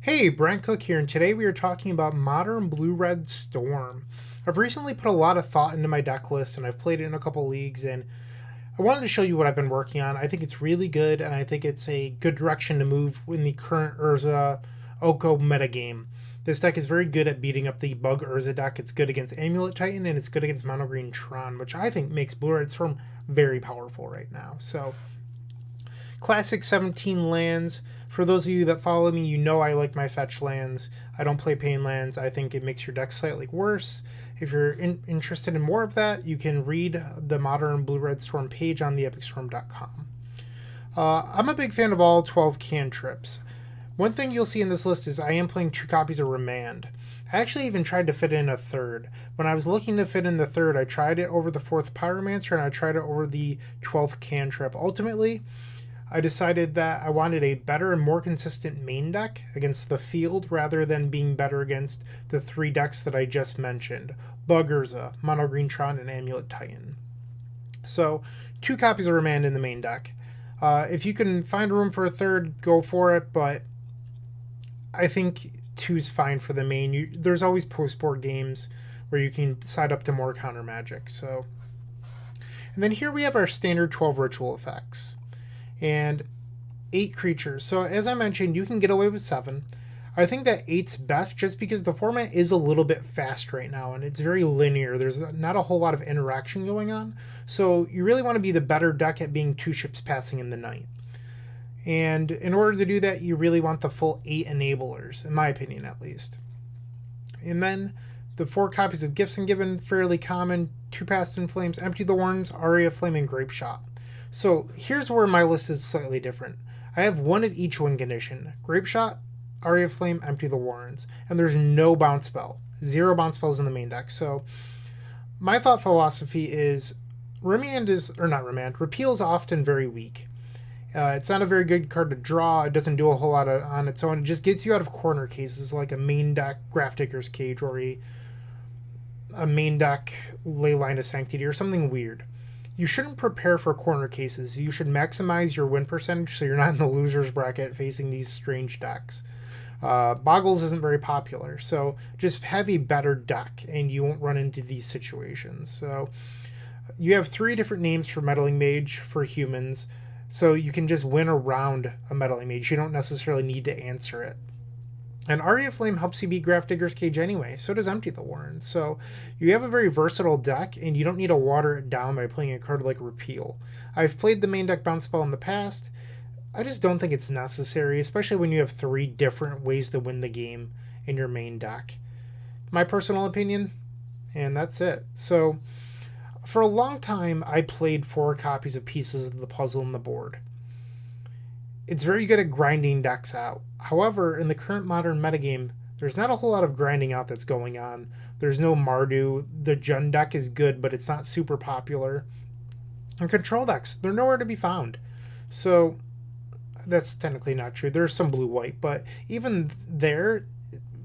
Hey, Bryant here, and today we are talking about Modern Blue-Red Storm. I've recently put a lot of thought into my deck list, and I've played it in a couple leagues, and I wanted to show you what I've been working on. I think it's really good, and I think it's a good direction to move in the current Urza Oko metagame. This deck is very good at beating up the Bug Urza deck. It's good against Amulet Titan, and it's good against Mono Green Tron, which I think makes Blue-Red Storm very powerful right now. So, classic 17 lands. For those of you that follow me, you know I like my fetch lands. I don't play pain lands. I think it makes your deck slightly worse. If you're interested in more of that, you can read the Modern Blue-Red Storm page on theepicstorm.com. I'm a big fan of all 12 cantrips. One thing you'll see in this list is I am playing 2 copies of Remand. I actually even tried to fit in a third. When I was looking to fit in the third, I tried it over the 4th Pyromancer and I tried it over the 12th cantrip. Ultimately, I decided that I wanted a better and more consistent main deck against the field rather than being better against the 3 decks that I just mentioned: Bug Urza, Mono Green Tron, and Amulet Titan. So, 2 copies of Remand in the main deck. If you can find room for a third, go for it, but I think 2's fine for the main. There's always post-board games where you can side up to more counter magic. So, and then here we have our standard 12 ritual effects and 8 creatures. So as I mentioned, you can get away with 7. I think that 8's best just because the format is a little bit fast right now and it's very linear. There's not a whole lot of interaction going on. So you really want to be the better deck at being 2 ships passing in the night. And in order to do that, you really want the full 8 enablers, in my opinion at least. And then the 4 copies of Gifts and Given, fairly common: 2 Past in Flames, Empty the Warrens, Aria of Flame, and Grape Shot. So here's where my list is slightly different. I have one of each win condition: Grape Shot, Aria of Flame, Empty the Warrens, and there's no bounce spell. 0 bounce spells in the main deck. So my thought philosophy is Remand is, or not Remand, Repeal is often very weak. It's not a very good card to draw. It doesn't do a whole lot on its own. It just gets you out of corner cases like a main deck Grafdigger's Cage or a main deck Leyline of Sanctity or something weird. You shouldn't prepare for corner cases. You should maximize your win percentage so you're not in the loser's bracket facing these strange decks. Boggles isn't very popular, so just have a better deck and you won't run into these situations. So you have 3 different names for Meddling Mage for humans, so you can just win around a Meddling Mage. You don't necessarily need to answer it. And Aria Flame helps you beat Grafdigger's Cage anyway, so does Empty the Warren. So you have a very versatile deck, and you don't need to water it down by playing a card like Repeal. I've played the main deck bounce spell in the past. I just don't think it's necessary, especially when you have 3 different ways to win the game in your main deck. My personal opinion, and that's it. So for a long time, I played 4 copies of Pieces of the Puzzle in the board. It's very good at grinding decks out. However, in the current modern metagame, there's not a whole lot of grinding out that's going on. There's no Mardu. The Jund deck is good, but it's not super popular. And control decks, they're nowhere to be found. So that's technically not true. There's some blue-white, but even there,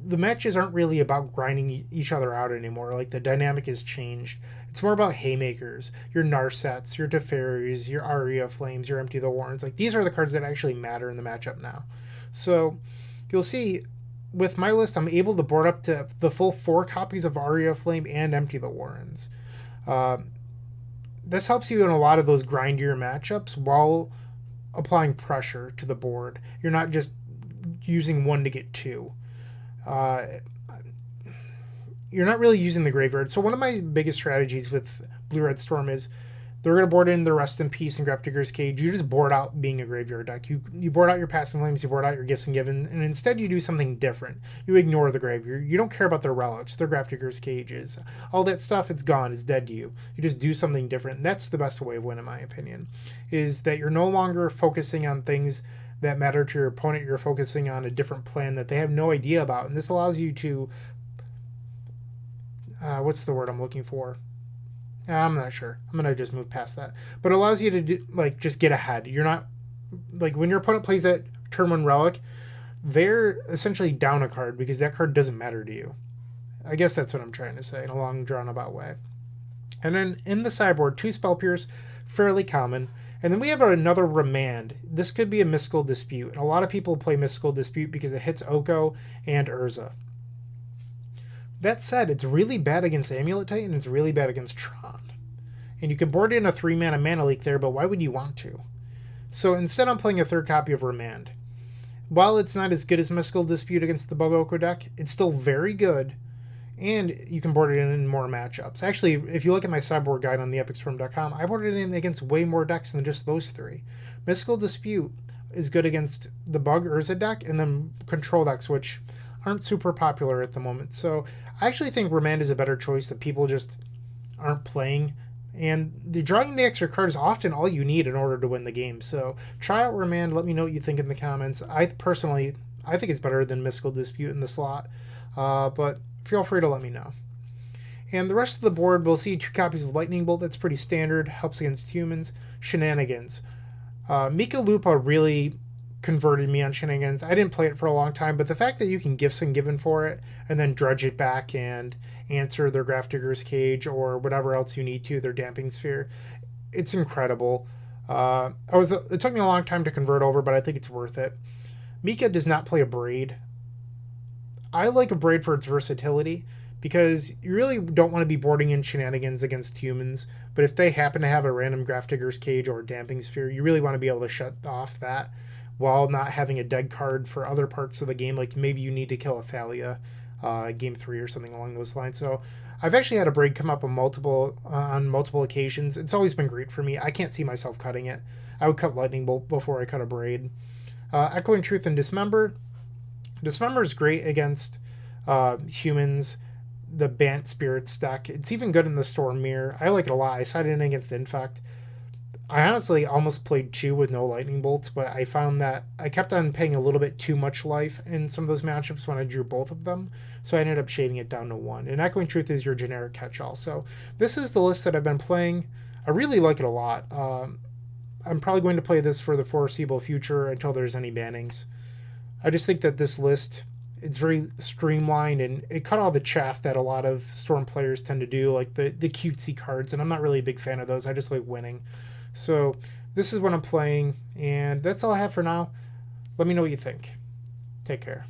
the matches aren't really about grinding each other out anymore. Like, the dynamic has changed. It's more about haymakers, your Narsets, your Teferis, your Aria Flames, your Empty the Warrens. Like, these are the cards that actually matter in the matchup now. So you'll see with my list, I'm able to board up to the full 4 copies of Aria Flame and Empty the Warrens. This helps you in a lot of those grindier matchups while applying pressure to the board. You're not just using 1 to get 2. You're not really using the graveyard. So one of my biggest strategies with Blue-Red Storm is they're going to board in the Rest in Peace and Grafdigger's Cage. You just board out being a graveyard deck. You board out your Passing Flames, you board out your Gifts and Given, and instead you do something different. You ignore the graveyard. You don't care about their relics, their Grafdigger's Cages. All that stuff, it's gone. It's dead to you. You just do something different. And that's the best way of winning, in my opinion, is that you're no longer focusing on things that matter to your opponent. You're focusing on a different plan that they have no idea about. And this allows you to what's the word I'm looking for? I'm not sure. I'm going to just move past that. But it allows you to do, like, just get ahead. You're not, like, when your opponent plays that turn 1 relic, they're essentially down a card because that card doesn't matter to you. I guess that's what I'm trying to say in a long, drawn about way. And then in the sideboard, 2 Spell Pierce, fairly common. And then we have another Remand. This could be a Mystical Dispute, and a lot of people play Mystical Dispute because it hits Oko and Urza. That said, it's really bad against Amulet Titan, and it's really bad against Tron. And you can board in a 3-mana Mana Leak there, but why would you want to? So instead I'm playing a third copy of Remand. While it's not as good as Mystical Dispute against the Bug Oko deck, it's still very good, and you can board it in more matchups. Actually, if you look at my sideboard guide on theepicstorm.com, I boarded it in against way more decks than just those 3. Mystical Dispute is good against the Bug Urza deck, and then control decks, which aren't super popular at the moment. So I actually think Remand is a better choice that people just aren't playing. And drawing the extra card is often all you need in order to win the game. So try out Remand. Let me know what you think in the comments. I think it's better than Mystical Dispute in the slot. But feel free to let me know. And the rest of the board, we'll see 2 copies of Lightning Bolt. That's pretty standard. Helps against humans. Shenanigans. Mika Lupa really converted me on Shenanigans. I didn't play it for a long time, but the fact that you can Gifts and Given for it and then dredge it back and answer their Grafdigger's Cage or whatever else you need to, their Damping Sphere, it's incredible. It took me a long time to convert over, but I think it's worth it. Mika does not play a Braid. I like a Braid for its versatility because you really don't want to be boarding in Shenanigans against humans, but if they happen to have a random Grafdigger's Cage or Damping Sphere, you really want to be able to shut off that while not having a dead card for other parts of the game, like maybe you need to kill a Thalia game 3 or something along those lines. So I've actually had a Braid come up on multiple occasions. It's always been great for me. I can't see myself cutting it. I would cut Lightning Bolt before I cut a Braid. Echoing Truth and Dismember. Dismember is great against humans, the Bant Spirits deck. It's even good in the Storm Mirror. I like it a lot. I sided in against Infect. I honestly almost played 2 with no Lightning Bolts, but I found that I kept on paying a little bit too much life in some of those matchups when I drew both of them, so I ended up shading it down to 1. And Echoing Truth is your generic catch-all. So this is the list that I've been playing. I really like it a lot. I'm probably going to play this for the foreseeable future until there's any bannings. I just think that this list, it's very streamlined, and it cut all the chaff that a lot of Storm players tend to do, like the cutesy cards, and I'm not really a big fan of those. I just like winning. So this is what I'm playing, and that's all I have for now. Let me know what you think. Take care.